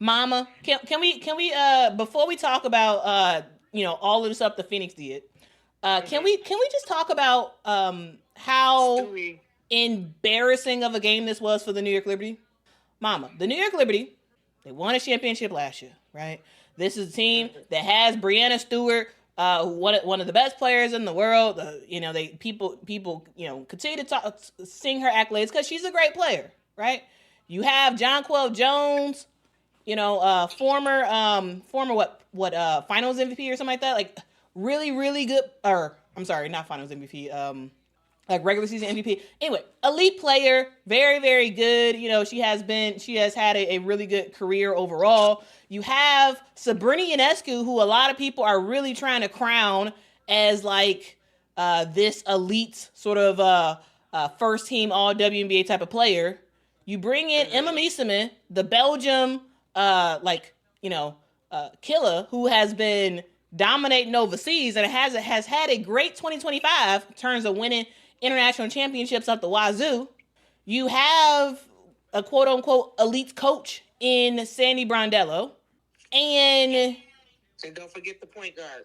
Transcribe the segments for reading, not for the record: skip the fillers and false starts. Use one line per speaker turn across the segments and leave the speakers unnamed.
Mama, can we before we talk about all of the stuff the Phoenix did, can we just talk about how
Stewie.
embarrassing of a game this was for the New York Liberty? Mama, the New York Liberty, they won a championship last year, right? This is a team that has Breanna Stewart, one of the best players in the world. They people continue to sing her accolades because she's a great player, right? You have Jonquel Jones, former what Finals MVP or something like that, like really really good. Or I'm sorry, not Finals MVP. Like regular season MVP. Anyway, elite player, very, very good. She has had a really good career overall. You have Sabrina Ionescu, who a lot of people are really trying to crown as like this elite sort of first team all WNBA type of player. You bring in Emma Meesseman, the Belgium killer who has been dominating overseas and has had a great 2025 in terms of winning international championships up the wazoo. You have a quote unquote elite coach in Sandy Brondello, and
And don't forget the point guard.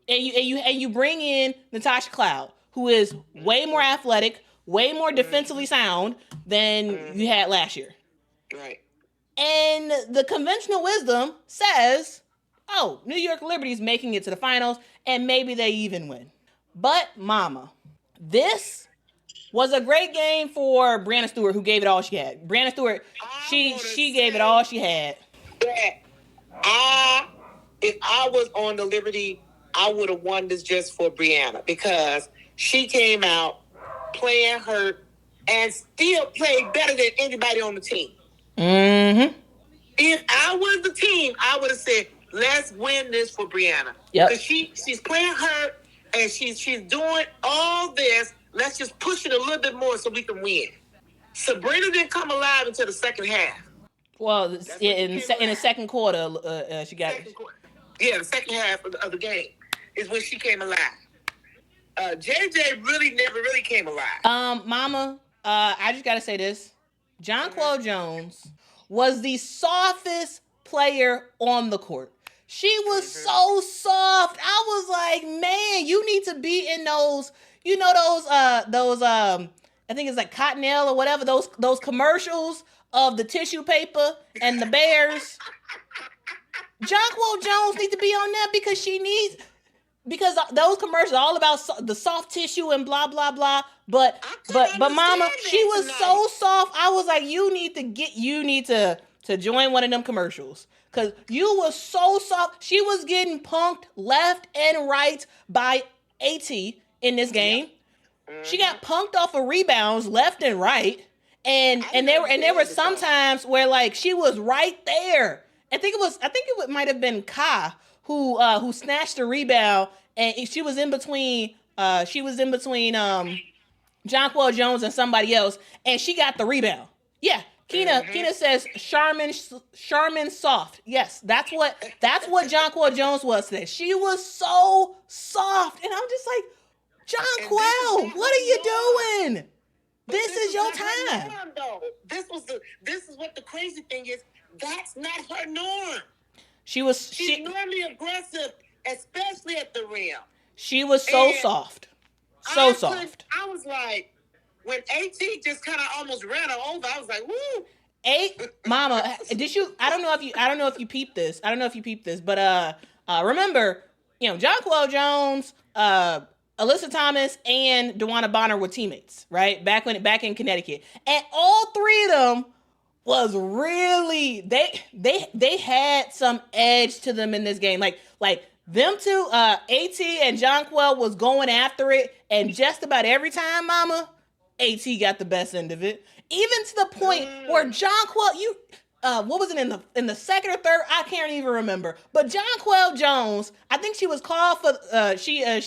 you bring in Natasha Cloud, who is way more athletic, way more defensively sound than you had last year.
Right.
And the conventional wisdom says, oh, New York Liberty's making it to the finals, and maybe they even win. But, mama, this was a great game for Breanna Stewart, who gave it all she had. Breanna Stewart, she gave it all she had.
If I was on the Liberty, I would have won this just for Breanna because she came out playing hurt and still played better than anybody on the team.
Mm-hmm.
If I was the team, I would have said, let's win this for Breanna.
Yep.
Because she's playing hurt and she's doing all this. Let's just push it a little bit more so we can win. Sabrina didn't come alive until the second half.
Well, in the second quarter, she got it.
Yeah, the second half of the game is when she came alive. JJ really never really came alive.
Mama, I just gotta say this. Jonquel Jones was the softest player on the court. She was so soft. I was like, man, you need to be in those, I think it's like Cottonelle or whatever, those commercials of the tissue paper and the bears. Jonquel Jones needs to be on that because those commercials are all about the soft tissue and blah blah blah. But mama, she was so soft. I was like, you need to join one of them commercials because you were so soft. She was getting punked left and right by AT in this game. She got punked off of rebounds left and right, and there were some times where like she was right there. I think it might have been Ka who snatched a rebound, and she was in between Jonquel Jones and somebody else, and she got the rebound. Yeah, Quita says Charmin soft. Yes, that's what Jonquel Jones was today. She was so soft, and I'm just like, Jonquel, what are you doing? This is your time.
This is what the crazy thing is. That's not her norm. She's normally aggressive, especially at the rim.
She was so soft. So soft.
I was like, when AT just kind of almost ran her over, I was like, woo.
Mama, did you? I don't know if you peeped this. But remember, Jonquel Jones, Alyssa Thomas, and DeWanna Bonner were teammates, right? Back in Connecticut, and all three of them was really they had some edge to them in this game. Like them two, AT and Jonquel was going after it, and just about every time, mama, AT got the best end of it. Even to the point where Jonquel, what was it in the second or third? I can't even remember. But Jonquel Jones, I think she was called for. I think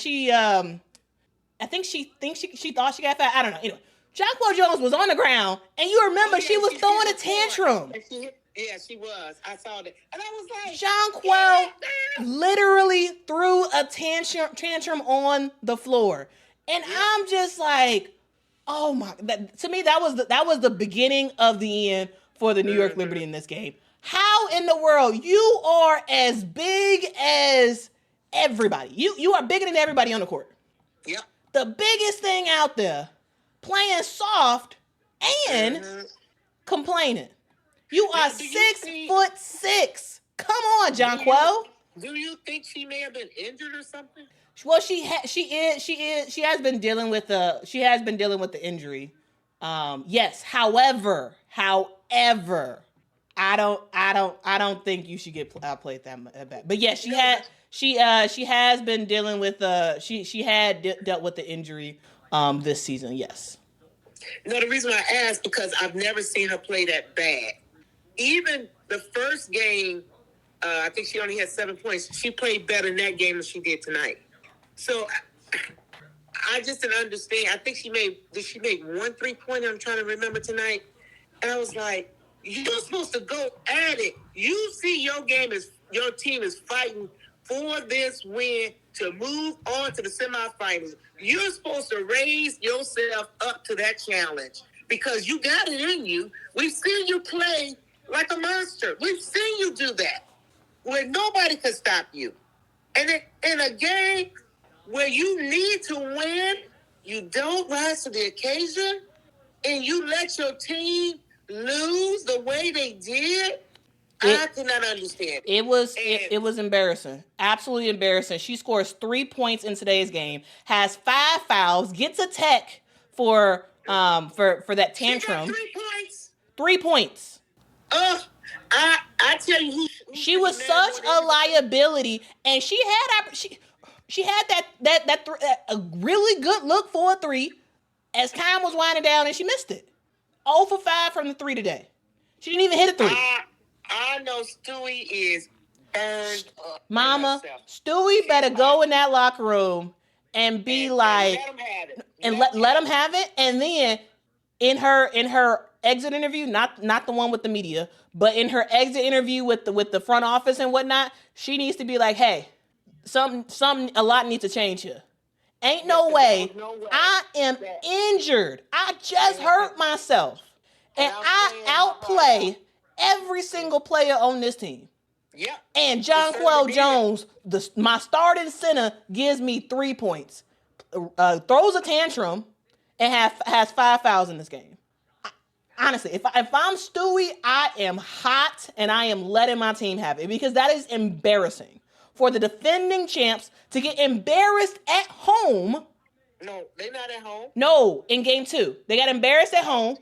she thought she got fat. I don't know. Anyway, Jonquel Jones was on the ground, and you remember she was throwing a tantrum.
Yeah, she was. I saw that, and I was like,
Jonquel literally threw a tantrum on the floor, and I'm just like, oh my! To me, that was the beginning of the end for the New York Liberty in this game. How in the world? You are as big as everybody. You are bigger than everybody on the court.
Yep.
The biggest thing out there, playing soft and complaining. You are 6'6". Come on, Jonquel.
Do you think she may have been injured or something?
Well, she has been dealing with the injury. Yes. However, I don't think you should get outplayed that bad. But yes, she has been dealing with she had dealt with the injury this season. Yes.
No, the reason I asked because I've never seen her play that bad. Even the first game, I think she only had 7 points. She played better in that game than she did tonight. So I just didn't understand. I think did she make 1 3-pointer? I'm trying to remember tonight. And I was like, you're supposed to go at it. You see your team is fighting for this win to move on to the semifinals. You're supposed to raise yourself up to that challenge because you got it in you. We've seen you play like a monster. We've seen you do that where nobody can stop you. And in a game where you need to win, you don't rise to the occasion and you let your team lose the way they did. I could not understand.
It was embarrassing. Absolutely embarrassing. She scores 3 points in today's game, has 5 fouls, gets a tech for that tantrum.
She got 3 points.
3 points.
I tell you,
she was such a liability, and she had a really good look for a 3 as time was winding down, and she missed it. 0 for 5 from the 3 today. She didn't even hit a 3.
I know Stewie is burned up.
Mama, Stewie better go in that locker room and be like, and let him have it. And then in her exit interview, not the one with the media, but in her exit interview with the front office and whatnot, she needs to be like, hey, a lot needs to change here. Ain't no way. I am injured. I just hurt myself. And I outplay every single player on this team.
Yep.
And Jonquel Jones, my starting center, gives me 3 points, throws a tantrum, and has 5 fouls in this game. Honestly, if I'm Stewie, I am hot and I am letting my team have it because that is embarrassing for the defending champs to get embarrassed at home.
No, they're not at home.
No, in game 2. They got embarrassed at home.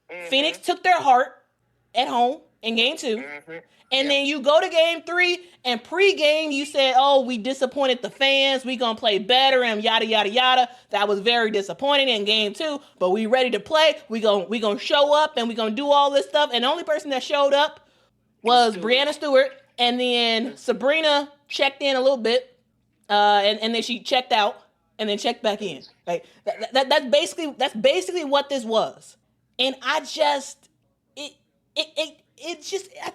Mm-hmm. Phoenix took their heart at home in game 2. Mm-hmm. And then you go to game 3 and pre-game you said, oh, we disappointed the fans. We going to play better and yada, yada, yada. That was very disappointing in game 2, but we ready to play. We going to show up and we going to do all this stuff. And the only person that showed up was Breanna Stewart. And then Sabrina checked in a little bit. And then she checked out and then checked back in. Like that's basically what this was. And I just, I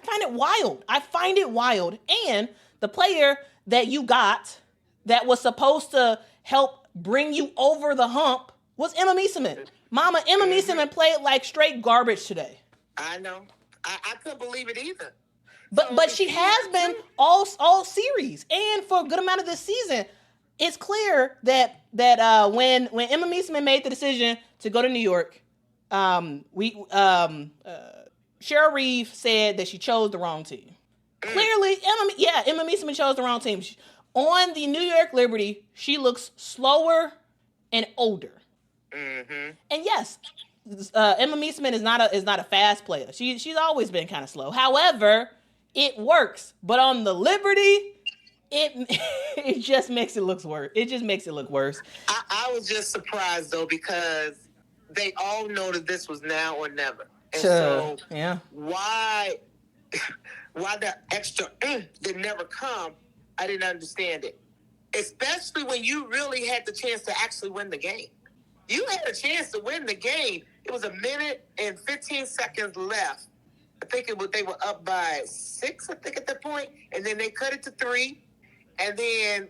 find it wild. I find it wild. And the player that you got that was supposed to help bring you over the hump was Emma Meesseman. Mama, Emma Meesseman played like straight garbage today.
I know. I couldn't believe it either.
But she has been all series. And for a good amount of this season, it's clear that when Emma Meesseman made the decision to go to New York, Cheryl Reeve said that she chose the wrong team. Clearly, Emma Meesseman chose the wrong team. On the New York Liberty, she looks slower and older. Mm-hmm. And yes, Emma Meesseman is not a fast player. She's always been kind of slow. However, it works. But on the Liberty, it just makes it look worse. It just makes it look worse.
I was just surprised though because they all know that this was now or never. And
so yeah.
Why the extra did never come, I didn't understand it. Especially when you really had the chance to actually win the game. You had a chance to win the game. It was 1 minute and 15 seconds left. I think they were up by 6, I think, at that point. And then they cut it to 3. And then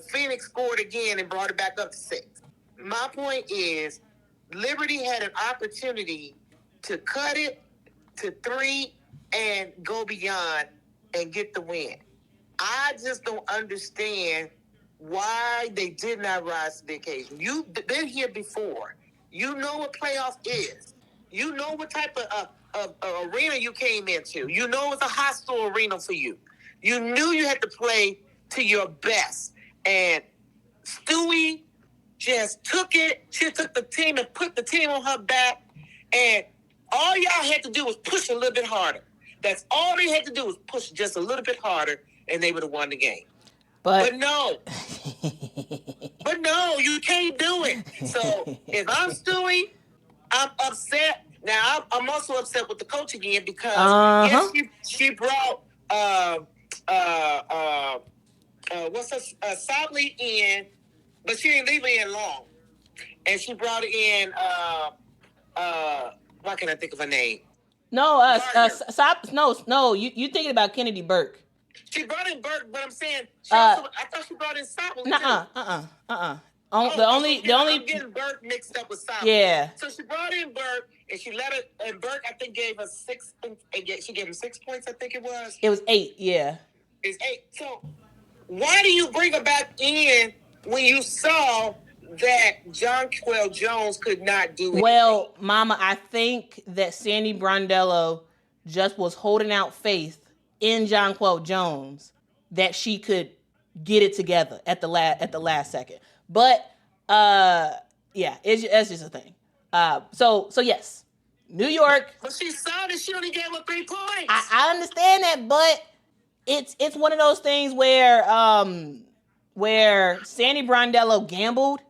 Phoenix scored again and brought it back up to 6. My point is, Liberty had an opportunity to cut it to 3 and go beyond and get the win. I just don't understand why they did not rise to the occasion. You've been here before. You know what playoff is. You know what type of arena you came into. You know it's a hostile arena for you. You knew you had to play to your best. And Stewie just took it. She took the team and put the team on her back. And all y'all had to do was push a little bit harder. That's all they had to do was push just a little bit harder, and they would have won the game. But no. But no, you can't do it. So if I'm Stewie, I'm upset. Now, I'm also upset with the coach again because, yes, she brought Sobley in, but she didn't leave her in long. And she brought in, why can't I think of her name?
No, you thinking about Kennedy Burke.
She brought in Burke, but I'm saying, I thought she brought in Sobley, I'm getting Burke mixed up with Sobley.
Yeah.
So she brought in Burke, and she let it, and Burke, I think, gave her 6, she gave him 6 points, I think it was.
It was 8, yeah.
It's 8. So why do you bring her back in when you saw that Jonquel Jones could not do it?
Well, Mama, I think that Sandy Brondello just was holding out faith in Jonquel Jones that she could get it together at the last second. But yeah, it's just a thing. So yes, New York.
But she saw that she only gave her 3 points.
I understand that, but it's one of those things where Sandy Brondello gambled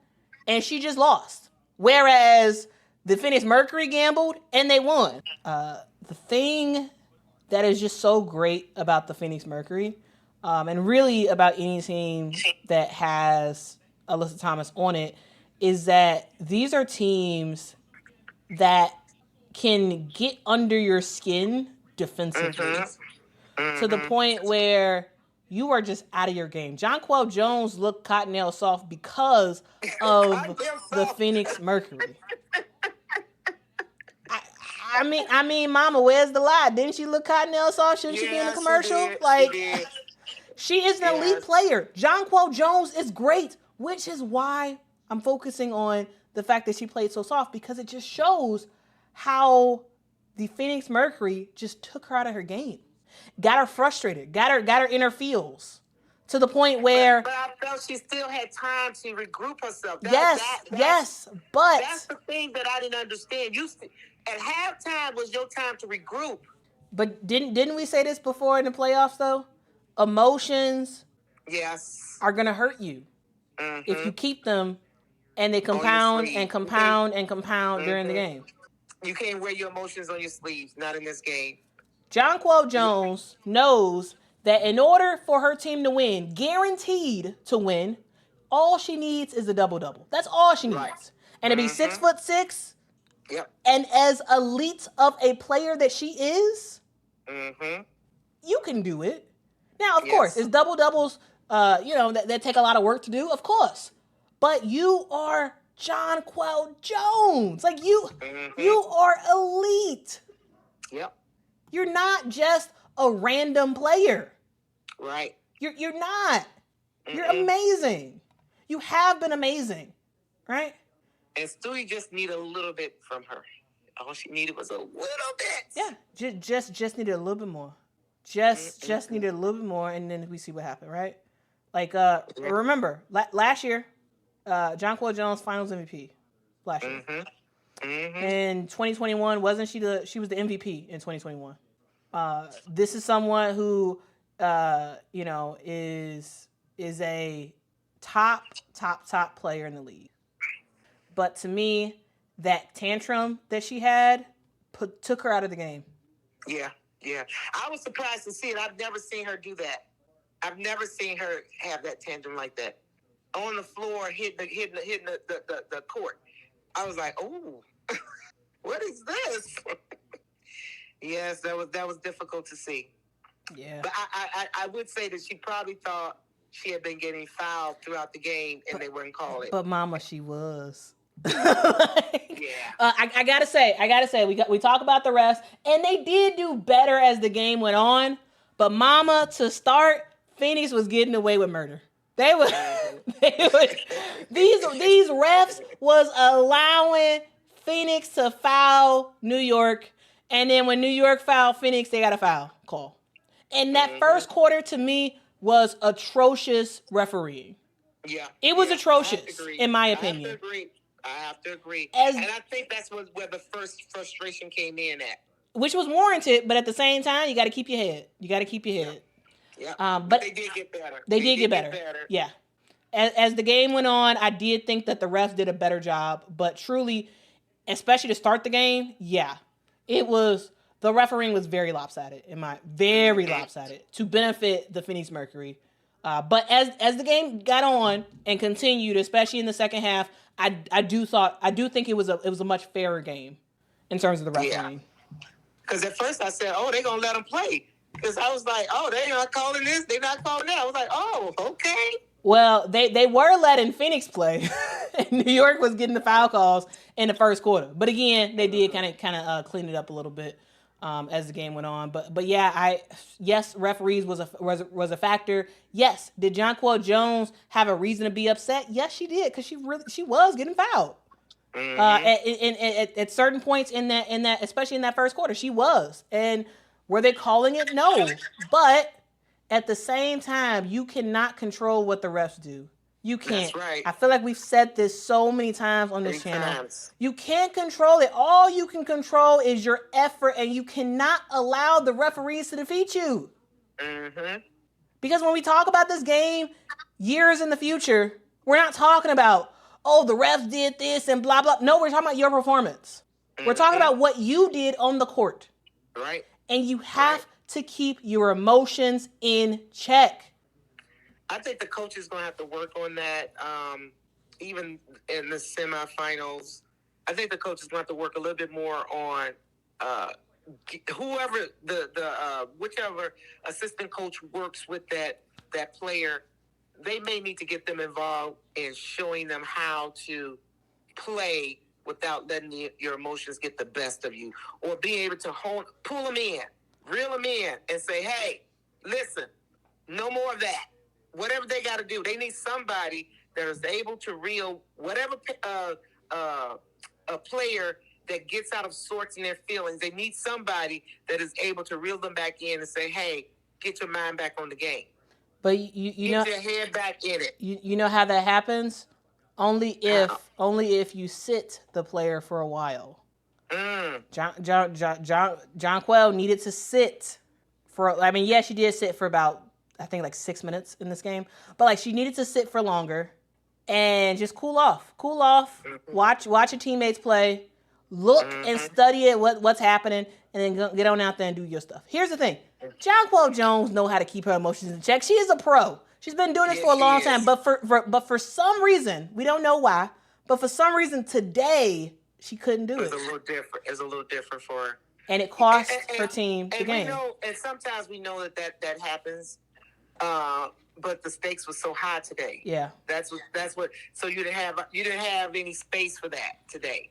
and she just lost, whereas the Phoenix Mercury gambled and they won. The thing that is just so great about the Phoenix Mercury, and really about any team that has Alyssa Thomas on it, is that these are teams that can get under your skin defensively to the point where you are just out of your game. Jonquel Jones looked cottonelle soft because of the Phoenix Mercury. I mean, Mama, where's the lie? Didn't she look cottonelle soft? Shouldn't she be in the commercial? She is an elite player. Jonquel Jones is great, which is why I'm focusing on the fact that she played so soft, because it just shows how the Phoenix Mercury just took her out of her game, got her frustrated, got her in her feels, to the point where.
But I felt she still had time to regroup herself.
But
that's the thing that I didn't understand. At halftime was your time to regroup.
But didn't we say this before in the playoffs though? Emotions, are gonna hurt you if you keep them, and they compound and compound and compound during the game.
You can't wear your emotions on your sleeves, not in this game.
Jonquel Jones knows that in order for her team to win, guaranteed to win, all she needs is a double-double. That's all she needs. Right. And to be 6'6", and as elite of a player that she is, you can do it. Now, of course, it's double-doubles, that take a lot of work to do, of course. But you are Jonquel Jones. Like, you are elite.
Yep.
You're not just a random player.
Right.
You're not. You're amazing. You have been amazing, right?
And Stewie just needed a little bit from her. All she needed was a little bit.
Yeah, just needed a little bit more. Just needed a little bit more, and then we see what happened, right? Like, remember, last year, Jonquel Jones Finals MVP last year. In 2021, she was the MVP in 2021. This is someone who, is a top player in the league. But to me, that tantrum that she had took her out of the game.
Yeah. I was surprised to see it. I've never seen her do that. I've never seen her have that tantrum like that. On the floor, hitting the court. I was like, oh, what is this? Yes, that was difficult to see.
Yeah.
But I would say that she probably thought she had been getting fouled throughout the game and they wouldn't call it.
But Mama, she was. I gotta say, we talk about the refs, and they did do better as the game went on. But Mama, to start, Phoenix was getting away with murder. These refs was allowing Phoenix to foul New York, and then when New York fouled Phoenix, they got a foul call. And that first quarter to me was atrocious refereeing.
Yeah,
it was atrocious in my opinion.
I have to agree. And I think that's where the first frustration came in at.
Which was warranted, but at the same time, you got to keep your head.
Yeah. But they did get better.
They did get better. Yeah. As the game went on, I did think that the refs did a better job. But truly, especially to start the game, the refereeing was very lopsided, lopsided to benefit the Phoenix Mercury. But as the game got on and continued, especially in the second half, I do think it was a much fairer game in terms of the refereeing.
Because at first I said, "Oh, they're gonna let them play," because I was like, "Oh, they're not calling this, they're not calling that." I was like, "Oh, okay."
Well, they were letting Phoenix play, and New York was getting the foul calls in the first quarter. But again, they did kind of clean it up a little bit as the game went on. But yeah, referees was a factor. Yes, did Jonquel Jones have a reason to be upset? Yes, she did, because she was getting fouled. At certain points in that especially in that first quarter, she was. And were they calling it? No, but at the same time, you cannot control what the refs do. You can't.
That's right.
I feel like we've said this so many times on this channel. You can't control it. All you can control is your effort, and you cannot allow the referees to defeat you.
Mm-hmm.
Because when we talk about this game years in the future, we're not talking about, oh, the refs did this and blah, blah. No, we're talking about your performance. Mm-hmm. We're talking about what you did on the court.
Right.
And you have to keep your emotions in check.
I think the coach is going to have to work on that, even in the semifinals. I think the coach is going to have to work a little bit more on whoever whichever assistant coach works with that player. They may need to get them involved in showing them how to play without letting your emotions get the best of you, or being able to pull them in, reel them in, and say, "Hey, listen, no more of that." Whatever they got to do, they need somebody that is able to reel whatever a player that gets out of sorts in their feelings. They need somebody that is able to reel them back in and say, "Hey, get your mind back on the game."
But you
get your head back in it.
You know how that happens? Only if you sit the player for a while. Jonquel needed to sit for. I mean, she did sit for about, I think, like 6 minutes in this game, but like she needed to sit for longer and just cool off, watch your teammates play, look and study it, what's happening, and then get on out there and do your stuff. Here's the thing. Jonquel Jones know how to keep her emotions in check. She is a pro. She's been doing this for a long time, but for some reason, we don't know why, but for some reason today, she couldn't do it.
It's a little different for her.
And it cost her team the game.
And sometimes we know that happens. But the stakes were so high today.
Yeah,
that's what. So you didn't have any space for that today.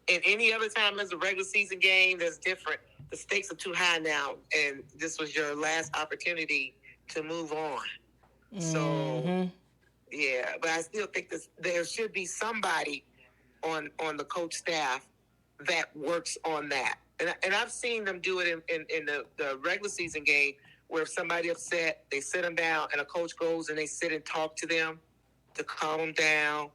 And any other time as a regular season game, that's different. The stakes are too high now, and this was your last opportunity to move on. So yeah, but I still think there should be somebody on the coach staff that works on that. And I've seen them do it in the regular season game, where if somebody upset, they sit them down, and a coach goes and they sit and talk to them to calm them down.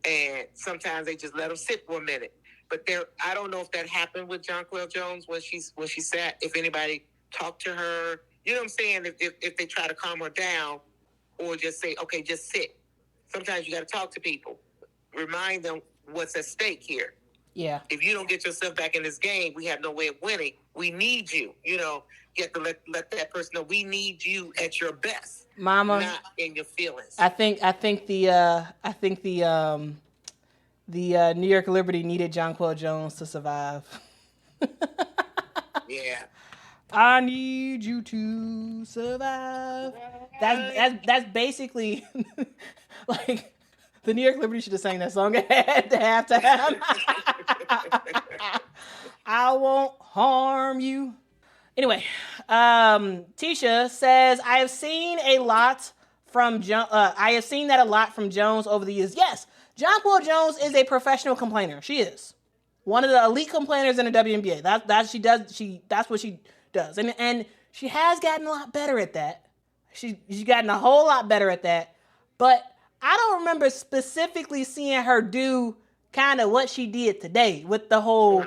And sometimes they just let them sit for a minute. But I don't know if that happened with Jonquel Jones when she sat. If anybody talked to her, you know what I'm saying? If they try to calm her down, or just say, "Okay, just sit." Sometimes you got to talk to people, remind them what's at stake here.
Yeah.
If you don't get yourself back in this game, we have no way of winning. We need you. You know, you have to let that person know we need you at your best,
Mama,
not in your feelings.
I think the New York Liberty needed Jonquel Jones to survive.
Yeah.
I need you to survive. That's basically like The New York Liberty should have sang that song at the halftime. I won't harm you. Anyway, Tisha says, I have seen a lot from I have seen that a lot from Jones over the years. Yes, Jonquel Jones is a professional complainer. She is one of the elite complainers in the WNBA. That's what she does, and she has gotten a lot better at that. She's gotten a whole lot better at that. But I don't remember specifically seeing her do kind of what she did today with the whole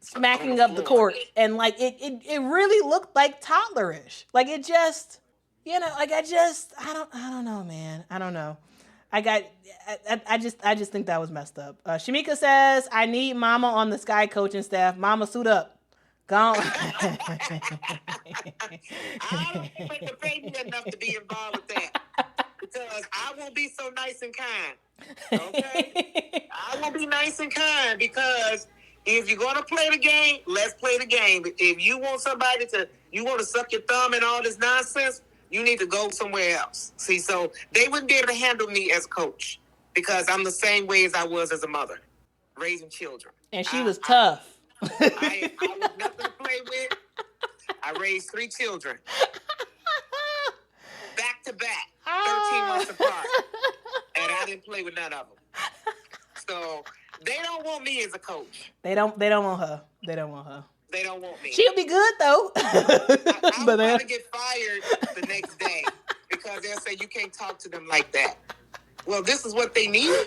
smacking up the court, and like it really looked like toddlerish. Like it just, like I don't know, man. I don't know. I just think that was messed up. Shamika says, I need Mama on the Sky coaching staff. Mama, suit up. Gone.
I don't think the baby enough to be involved with that. Because I will be so nice and kind. Okay? I will be nice and kind because if you're going to play the game, let's play the game. If you want you want to suck your thumb and all this nonsense, you need to go somewhere else. See, so they wouldn't be able to handle me as coach because I'm the same way as I was as a mother, raising children.
And she was tough.
I was nothing to play with. I raised 3 children. Back to back, 13 months apart. And I didn't play with none of them. So they don't want me as a coach.
They don't want her. They don't want her.
They don't want me.
She'll be good though.
I'll probably get fired the next day because they'll say you can't talk to them like that. Well, this is what they need.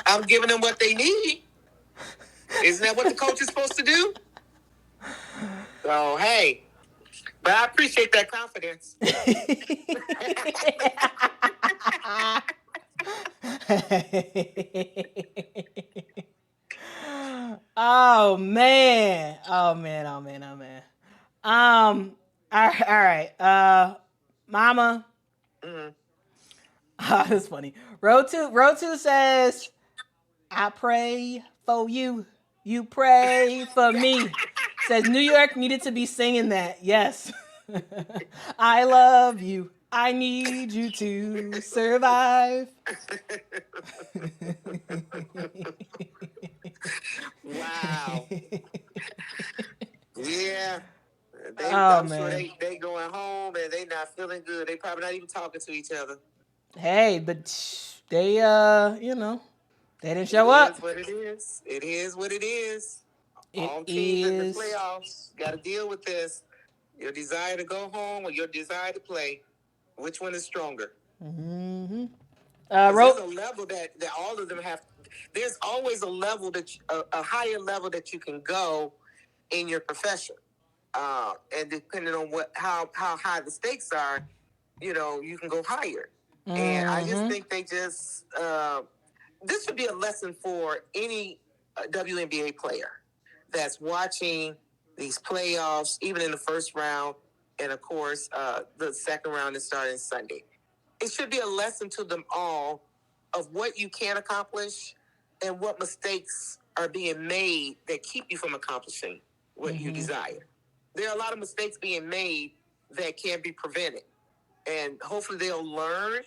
I'm giving them what they need. Isn't that what the coach is supposed to do? So, hey. But I appreciate that confidence.
Oh man. All right. Mama.
Mm-hmm.
Oh, that's funny. Road 2 says, I pray for you. You pray for me. Says New York needed to be singing that. Yes. I love you. I need you to survive.
Wow. Yeah.
I'm
sure they going home and they not feeling good. They probably not even talking to each other.
Hey, but they they didn't show up.
It is what it is. It is what it is. All
It
teams in the
is.
playoffs got to deal with this. Your desire to go home or your desire to play. Which one is stronger?
Mm-hmm.
There's a level that all of them have. There's always a level a higher level that you can go in your profession, and depending on how high the stakes are, you can go higher. Mm-hmm. And I just think this should be a lesson for any WNBA player that's watching these playoffs, even in the first round, and of course, the second round is starting Sunday. It should be a lesson to them all of what you can accomplish and what mistakes are being made that keep you from accomplishing what you desire. There are a lot of mistakes being made that can be prevented. And hopefully they'll learn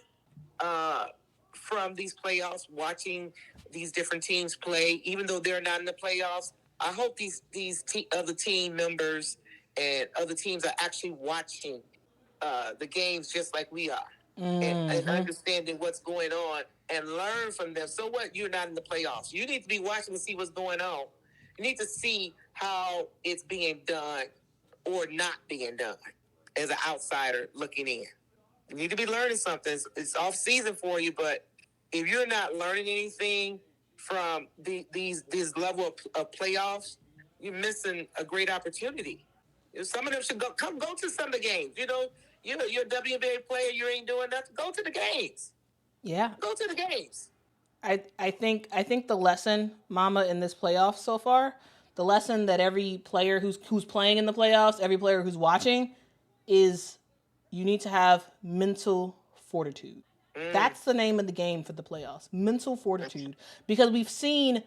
from these playoffs, watching these different teams play, even though they're not in the playoffs. I hope these other team members and other teams are actually watching the games just like we are. And understanding what's going on and learn from them. So what? You're not in the playoffs. You need to be watching to see what's going on. You need to see how it's being done or not being done as an outsider looking in. You need to be learning something. It's off season for you, but if you're not learning anything from these level of playoffs, you're missing a great opportunity. Some of them should go to some of the games. You're a WNBA player. You ain't doing nothing. Go to the games.
Yeah.
Go to the games.
I think the lesson, Mama, in this playoff so far, the lesson that every player who's playing in the playoffs, every player who's watching, is you need to have mental fortitude. That's the name of the game for the playoffs. Mental fortitude. Because we've seen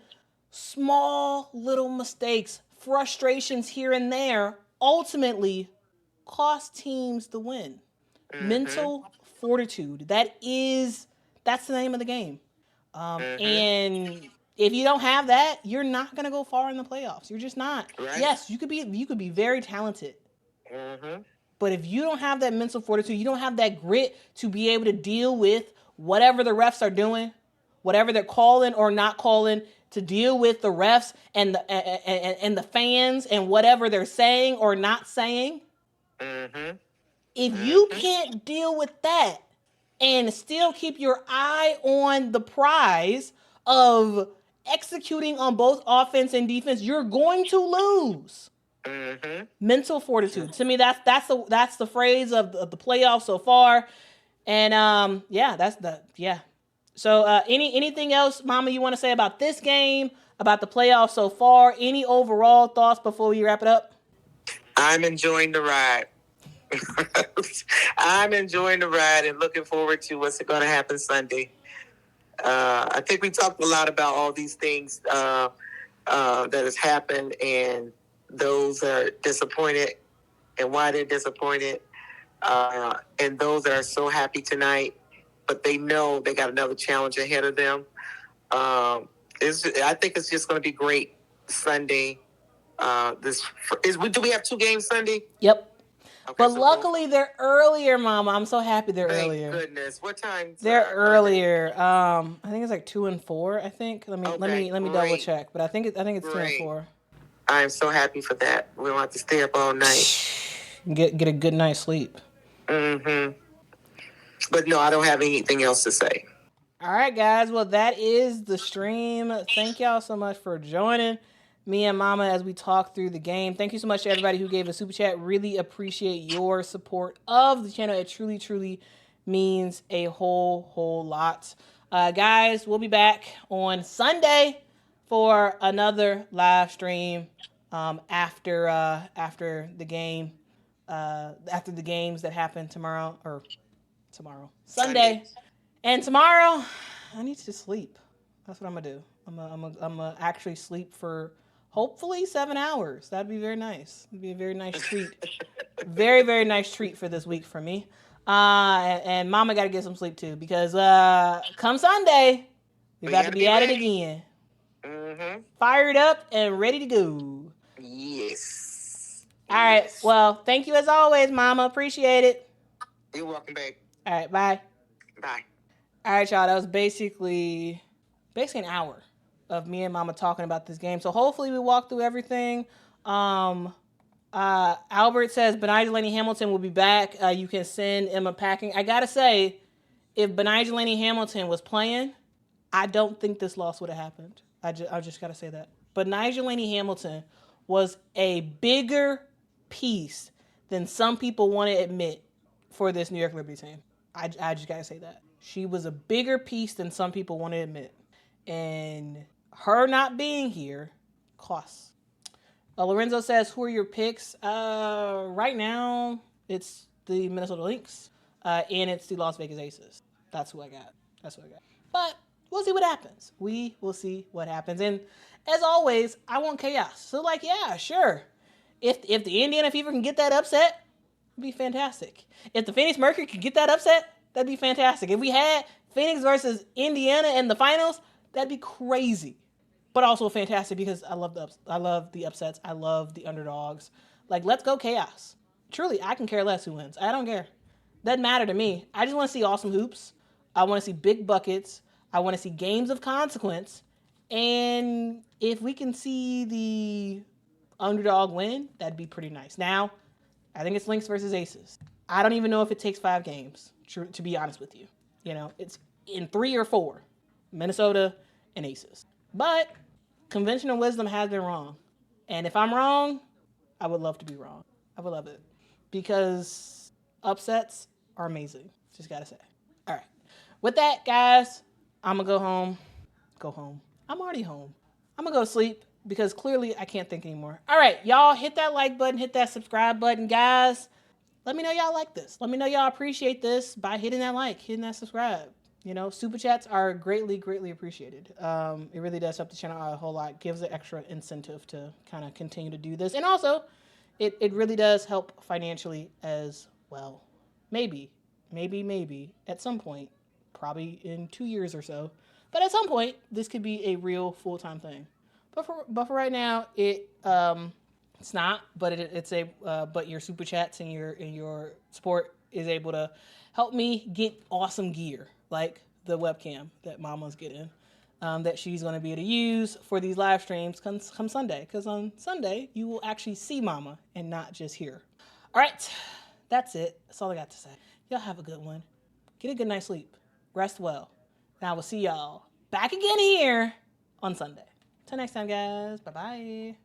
small little mistakes, frustrations here and there, ultimately cost teams the win. Mental fortitude. That is That's the name of the game. And if you don't have that, you're not gonna go far in the playoffs. You're just not. Right. Yes, you could be very talented. But if you don't have that mental fortitude, you don't have that grit to be able to deal with whatever the refs are doing, whatever they're calling or not calling, to deal with the refs and the fans and whatever they're saying or not saying. If you can't deal with that and still keep your eye on the prize of executing on both offense and defense, you're going to lose. Mental fortitude. To me, that's the phrase of the playoffs so far. And So anything else, Mama, you want to say about this game, about the playoffs so far? Any overall thoughts before we wrap it up?
I'm enjoying the ride. I'm enjoying the ride and looking forward to what's going to happen Sunday. I think we talked a lot about all these things that has happened and those that are disappointed and why they're disappointed, and those that are so happy tonight, but they know they got another challenge ahead of them. I think it's just going to be great Sunday. Do we have 2 games Sunday?
Yep. Okay, but so luckily they're earlier, Mama. I'm so happy they're earlier.
Thank goodness. What time?
They're earlier. I think it's like 2 and 4. I think. Let me double check. But I think it's great. 2 and 4.
I am so happy for that. We don't have to stay up all night.
Get a good night's sleep.
But no, I don't have anything else to say.
All right, guys. Well, that is the stream. Thank y'all so much for joining me and Mama as we talk through the game. Thank you so much to everybody who gave a super chat. Really appreciate your support of the channel. It truly, truly means a whole lot. Guys, we'll be back on Sunday for another live stream after the game. After the games that happen Sunday. And tomorrow, I need to sleep. That's what I'm gonna do. I'm gonna actually sleep for hopefully 7 hours. That'd be very nice. It'd be a very nice treat. Very, very nice treat for this week for me. And Mama got to get some sleep too, because come Sunday, we about to be at it again. Fired up and ready to go.
Yes.
All right. Well, thank you as always, Mama. Appreciate it.
You're welcome, babe.
All right. Bye.
Bye.
All right, y'all. That was basically an hour of me and Mama talking about this game. So hopefully we walk through everything. Albert says Benigni Hamilton will be back. You can send Emma packing. I gotta say, if Benigni Hamilton was playing, I don't think this loss would have happened. I just gotta say that. But Benigni Hamilton was a bigger piece than some people want to admit for this New York Liberty team. I just gotta say that. She was a bigger piece than some people want to admit. And her not being here costs. Lorenzo says, who are your picks? Right now, it's the Minnesota Lynx, and it's the Las Vegas Aces. That's who I got. But we'll see what happens. We will see what happens. And as always, I want chaos. So, yeah, sure. If the Indiana Fever can get that upset, it'd be fantastic. If the Phoenix Mercury can get that upset, that'd be fantastic. If we had Phoenix versus Indiana in the finals, that'd be crazy. But also fantastic because I love the upsets. I love the underdogs. Let's go chaos. Truly, I can care less who wins. I don't care. Doesn't matter to me. I just want to see awesome hoops. I want to see big buckets. I want to see games of consequence. And if we can see the underdog win, that'd be pretty nice. Now, I think it's Lynx versus Aces. I don't even know if it takes 5 games, to be honest with you. It's in 3 or 4. Minnesota and Aces. But conventional wisdom has been wrong. And if I'm wrong, I would love to be wrong. I would love it. Because upsets are amazing. Just gotta say. All right. With that, guys, I'm gonna go home. I'm already home. I'm gonna go sleep because clearly I can't think anymore. All right, y'all, hit that like button, hit that subscribe button, guys. Let me know y'all like this. Let me know y'all appreciate this by hitting that like, hitting that subscribe. Super chats are greatly, greatly appreciated. It really does help the channel out a whole lot. Gives an extra incentive to kind of continue to do this. And also, it really does help financially as well. Maybe, at some point, probably in 2 years or so. But at some point, this could be a real full-time thing. But for right now, it's not. But but your super chats and your support is able to help me get awesome gear like the webcam that Mama's getting. That she's going to be able to use for these live streams come Sunday. Because on Sunday, you will actually see Mama and not just hear. All right. That's it. That's all I got to say. Y'all have a good one. Get a good night's sleep. Rest well. And I will see y'all back again here on Sunday. Till next time, guys. Bye-bye.